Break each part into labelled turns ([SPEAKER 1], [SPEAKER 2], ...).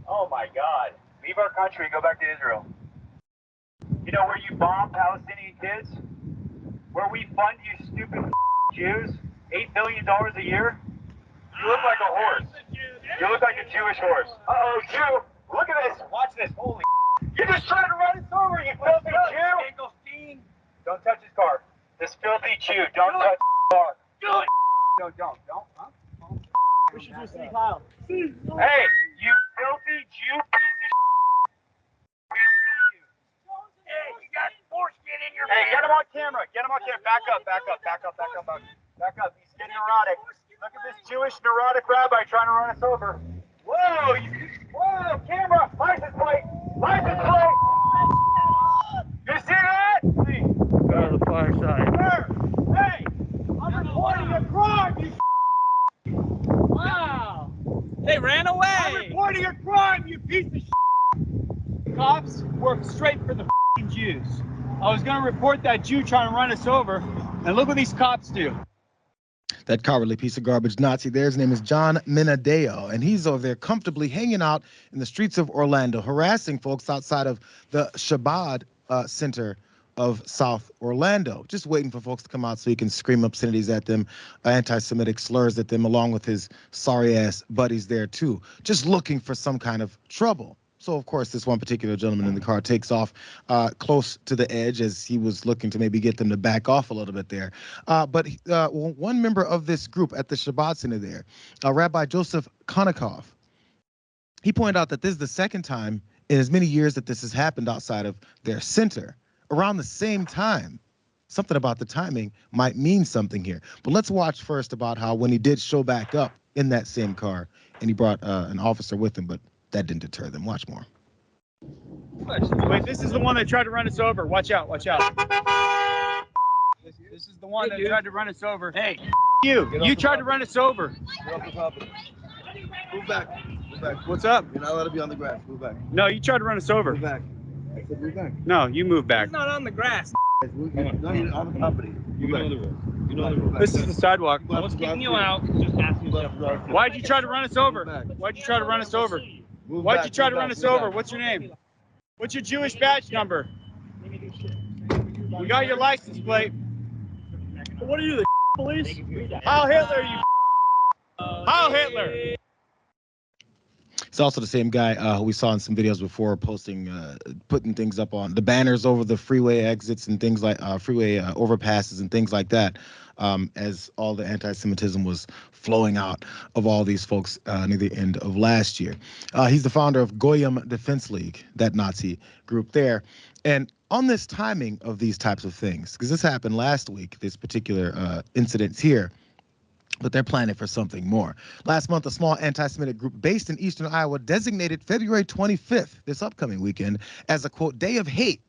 [SPEAKER 1] Oh my God. Leave our country, go back to Israel. You know where you bomb Palestinian kids? Where we fund you stupid Jews? $8 billion a year? You look like a horse. You look like a Jewish horse. Uh-oh, Jew. Look at this. Watch this. Holy You're just trying to run us over, you filthy Jew. Don't touch his car. This filthy Jew. Don't touch his car. Don't. Huh?
[SPEAKER 2] We should do City Kyle.
[SPEAKER 1] Hey, you filthy Jew piece of We see you. Hey, you got foreskin in your Hey, get him on camera. Get him on camera. Back up. He's getting neurotic. Look at this Jewish neurotic rabbi trying to run us over. Whoa, camera. License plate. You see that? Please.
[SPEAKER 3] Go to the far side.
[SPEAKER 1] Hey, I'm reporting a crime, you
[SPEAKER 2] Wow. They ran away.
[SPEAKER 1] I'm reporting a crime, you piece of
[SPEAKER 2] Cops work straight for the Jews. I was going to report that Jew trying to run us over, and look what these cops do.
[SPEAKER 4] That cowardly piece of garbage Nazi there, his name is John Minadeo, and he's over there comfortably hanging out in the streets of Orlando, harassing folks outside of the Chabad Center of South Orlando, just waiting for folks to come out so he can scream obscenities at them, anti-Semitic slurs at them, along with his sorry-ass buddies there, too, just looking for some kind of trouble. So, of course, this one particular gentleman in the car takes off close to the edge as he was looking to maybe get them to back off a little bit there. But one member of this group at the Shabbat Center there, Rabbi Yosef Konikov, he pointed out that this is the second time in as many years that this has happened outside of their center. Around the same time. Something about the timing might mean something here. But let's watch first about how when he did show back up in that same car and he brought an officer with him, but that didn't deter them. Watch more.
[SPEAKER 2] Wait, this is the one that tried to run us over. Watch out. This is the one that tried to run us over. Hey, you tried to run us over.
[SPEAKER 5] Get off the property. Move back.
[SPEAKER 2] What's up?
[SPEAKER 5] You're not allowed to be on the grass. Move back.
[SPEAKER 2] No, you tried to run us over.
[SPEAKER 5] Move back. I said move back.
[SPEAKER 2] No, you move back.
[SPEAKER 6] It's not on the grass.
[SPEAKER 5] No, you're on the property.
[SPEAKER 6] You know the rules. You know the rules.
[SPEAKER 2] This is the sidewalk.
[SPEAKER 6] I was kicking you out. Just asking you.
[SPEAKER 2] Why'd you try to run us over? Why'd you try to run us over? Why'd you try to run us over? What's your name? What's your Jewish badge number? We got your license plate. What are you, the police? Heil Hitler, you. Heil Hitler.
[SPEAKER 4] It's also the same guy who we saw in some videos before posting, putting things up on the banners over the freeway exits and things like freeway overpasses and things like that, as all the anti-Semitism was flowing out of all these folks near the end of last year. He's the founder of Goyim Defense League, that Nazi group there. And on this timing of these types of things, because this happened last week, this particular incident here, but they're planning for something more. Last month, a small anti-Semitic group based in eastern Iowa designated February 25th, this upcoming weekend, as a, quote, day of hate.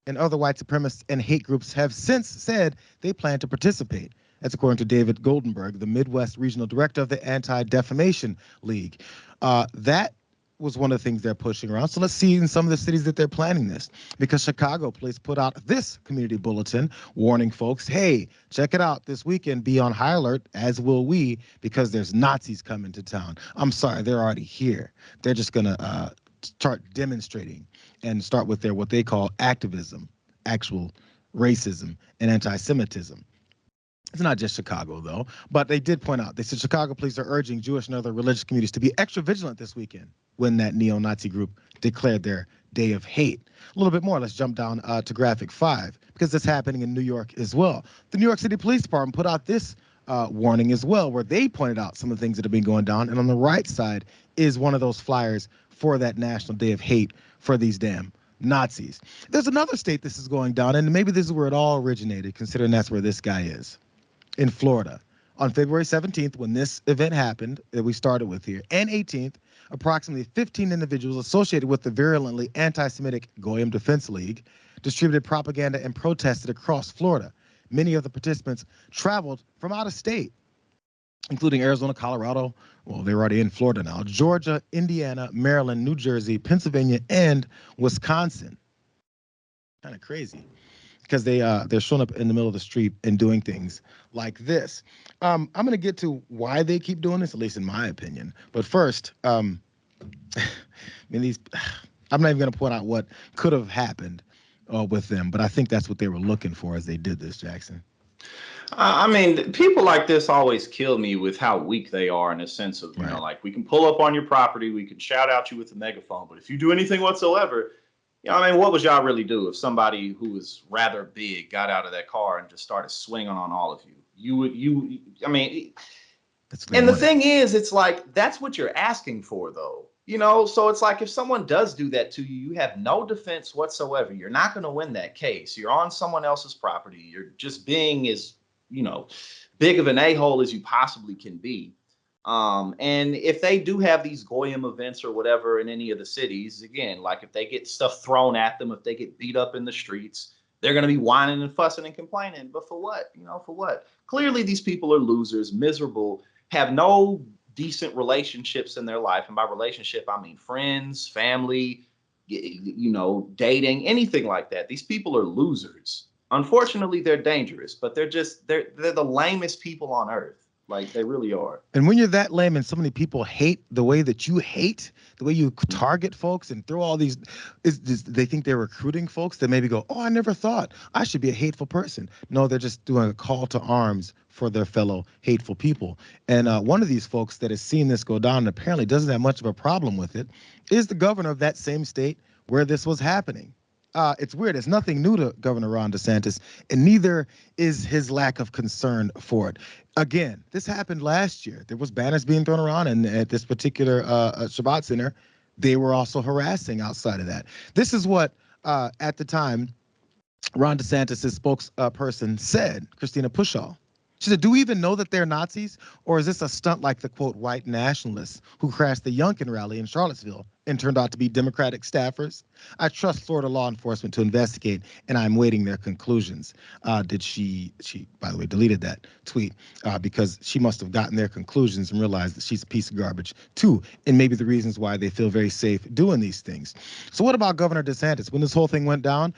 [SPEAKER 4] And other white supremacists and hate groups have since said they plan to participate. That's according to David Goldenberg, the Midwest Regional Director of the Anti-Defamation League. That was one of the things they're pushing around. So let's see in some of the cities that they're planning this, because Chicago police put out this community bulletin warning folks, hey, check it out this weekend, be on high alert, as will we, because there's Nazis coming to town. I'm sorry, they're already here. They're just gonna start demonstrating and start with their what they call activism, actual racism and anti-Semitism. It's not just Chicago, though, but they did point out, they said Chicago police are urging Jewish and other religious communities to be extra vigilant this weekend when that neo-Nazi group declared their day of hate. A little bit more, let's jump down to graphic 5, because it's happening in New York as well. The New York City Police Department put out this warning as well, where they pointed out some of the things that have been going down, and on the right side is one of those flyers for that National Day of Hate for these damn Nazis. There's another state this is going down, and maybe this is where it all originated, considering that's where this guy is. In Florida, on February 17th, when this event happened that we started with here, and 18th, approximately 15 individuals associated with the virulently anti-Semitic Goyim Defense League distributed propaganda and protested across Florida. Many of the participants traveled from out of state, including Arizona, Colorado, well, they're already in Florida now, Georgia, Indiana, Maryland, New Jersey, Pennsylvania, and Wisconsin. Kind of crazy, because they're showing up in the middle of the street and doing things like this. I'm going to get to why they keep doing this, at least in my opinion. But first, mean, these. I'm not even going to point out what could have happened with them, but I think that's what they were looking for as they did this, Jackson.
[SPEAKER 3] I mean, people like this always kill me with how weak they are in a sense of, you know, like we can pull up on your property, we can shout out you with a megaphone, but if you do anything whatsoever, you know, I mean, what would y'all really do if somebody who was rather big got out of that car and just started swinging on all of you? I mean, and the thing is, it's like, that's what you're asking for, though. You know, so it's like if someone does do that to you, you have no defense whatsoever. You're not going to win that case. You're on someone else's property. You're just being as, you know, big of an a-hole as you possibly can be. And if they do have these Goyim events or whatever in any of the cities, again, like if they get stuff thrown at them, if they get beat up in the streets, they're going to be whining and fussing and complaining. But for what? You know, for what? Clearly, these people are losers, miserable, have no decent relationships in their life. And by relationship, I mean friends, family, you know, dating, anything like that. These people are losers. Unfortunately, they're dangerous, but they're the lamest people on earth. Like, they really are.
[SPEAKER 4] And when you're that lame and so many people hate the way that you hate, the way you target folks and throw all these, they think they're recruiting folks that maybe go, oh, I never thought I should be a hateful person. No, they're just doing a call to arms for their fellow hateful people. And one of these folks that has seen this go down and apparently doesn't have much of a problem with it is the governor of that same state where this was happening. It's weird. It's nothing new to Governor Ron DeSantis, and neither is his lack of concern for it. Again, this happened last year. There was banners being thrown around, and at this particular Shabbat center, they were also harassing outside of that. This is what, at the time, Ron DeSantis' spokesperson said, Christina Pushaw. She said, do we even know that they're Nazis? Or is this a stunt like the, quote, white nationalists who crashed the Youngkin rally in Charlottesville and turned out to be Democratic staffers? I trust Florida law enforcement to investigate, and I'm waiting their conclusions. She, by the way, deleted that tweet because she must have gotten their conclusions and realized that she's a piece of garbage, too, and maybe the reasons why they feel very safe doing these things. So what about Governor DeSantis? When this whole thing went down,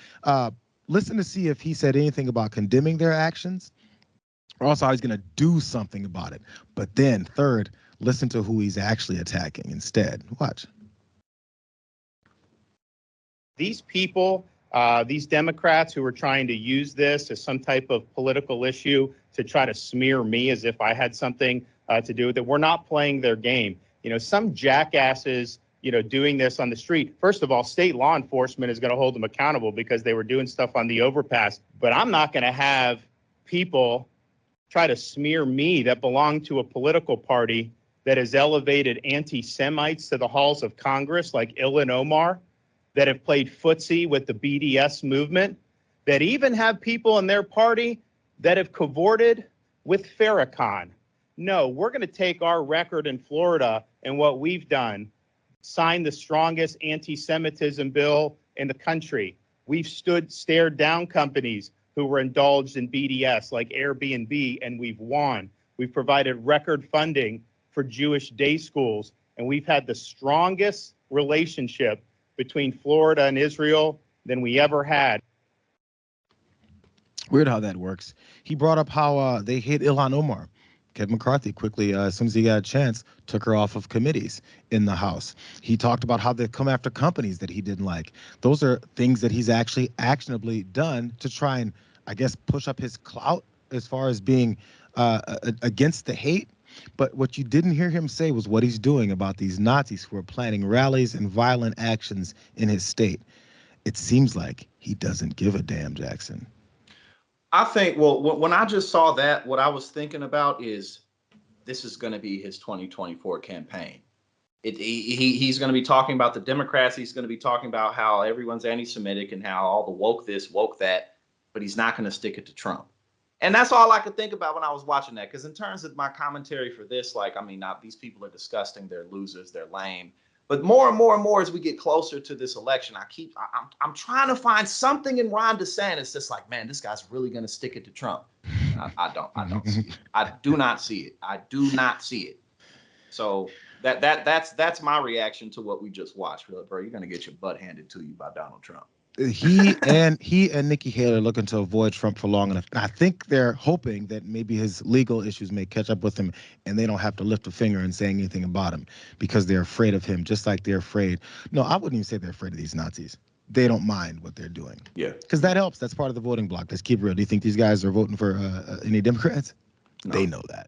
[SPEAKER 4] listen to see if he said anything about condemning their actions, or also how he's going to do something about it. But then, third, listen to who he's actually attacking instead. Watch.
[SPEAKER 7] These people, these Democrats who are trying to use this as some type of political issue to try to smear me as if I had something to do with it, we're not playing their game. You know, some jackasses, you know, doing this on the street. First of all, state law enforcement is going to hold them accountable because they were doing stuff on the overpass. But I'm not going to have people try to smear me that belong to a political party that has elevated anti-Semites to the halls of Congress, like Ilhan Omar, that have played footsie with the BDS movement, that even have people in their party that have cavorted with Farrakhan. No, we're going to take our record in Florida and what we've done, sign the strongest anti-Semitism bill in the country. We've stared down companies who were indulged in BDS like Airbnb, and we've won. We've provided record funding for Jewish day schools, and we've had the strongest relationship between Florida and Israel than we ever had.
[SPEAKER 4] Weird how that works. He brought up how they hate Ilhan Omar. Kevin McCarthy quickly, as soon as he got a chance, took her off of committees in the House. He talked about how they come after companies that he didn't like. Those are things that he's actually actionably done to try and, I guess, push up his clout as far as being against the hate. But what you didn't hear him say was what he's doing about these Nazis who are planning rallies and violent actions in his state. It seems like he doesn't give a damn, Jackson.
[SPEAKER 3] I think, well, when I just saw that, what I was thinking about is this is going to be his 2024 campaign. He's going to be talking about the Democrats. He's going to be talking about how everyone's anti-Semitic and how all the woke this, woke that, but he's not going to stick it to Trump. And that's all I could think about when I was watching that. Because in terms of my commentary for this, like, I mean, these people are disgusting. They're losers. They're lame. But more and more and more as we get closer to this election, I'm trying to find something in Ron DeSantis that's like, man, this guy's really going to stick it to Trump. I don't see it. I do not see it. I do not see it. So that's my reaction to what we just watched. Bro, you're going to get your butt handed to you by Donald Trump.
[SPEAKER 4] he and Nikki Haley are looking to avoid Trump for long enough. And I think they're hoping that maybe his legal issues may catch up with him and they don't have to lift a finger and say anything about him because they're afraid of him, just like they're afraid. No, I wouldn't even say they're afraid of these Nazis. They don't mind what they're doing.
[SPEAKER 3] Yeah.
[SPEAKER 4] Because that helps. That's part of the voting block. Let's keep it real. Do you think these guys are voting for any Democrats?
[SPEAKER 3] No.
[SPEAKER 4] They know that.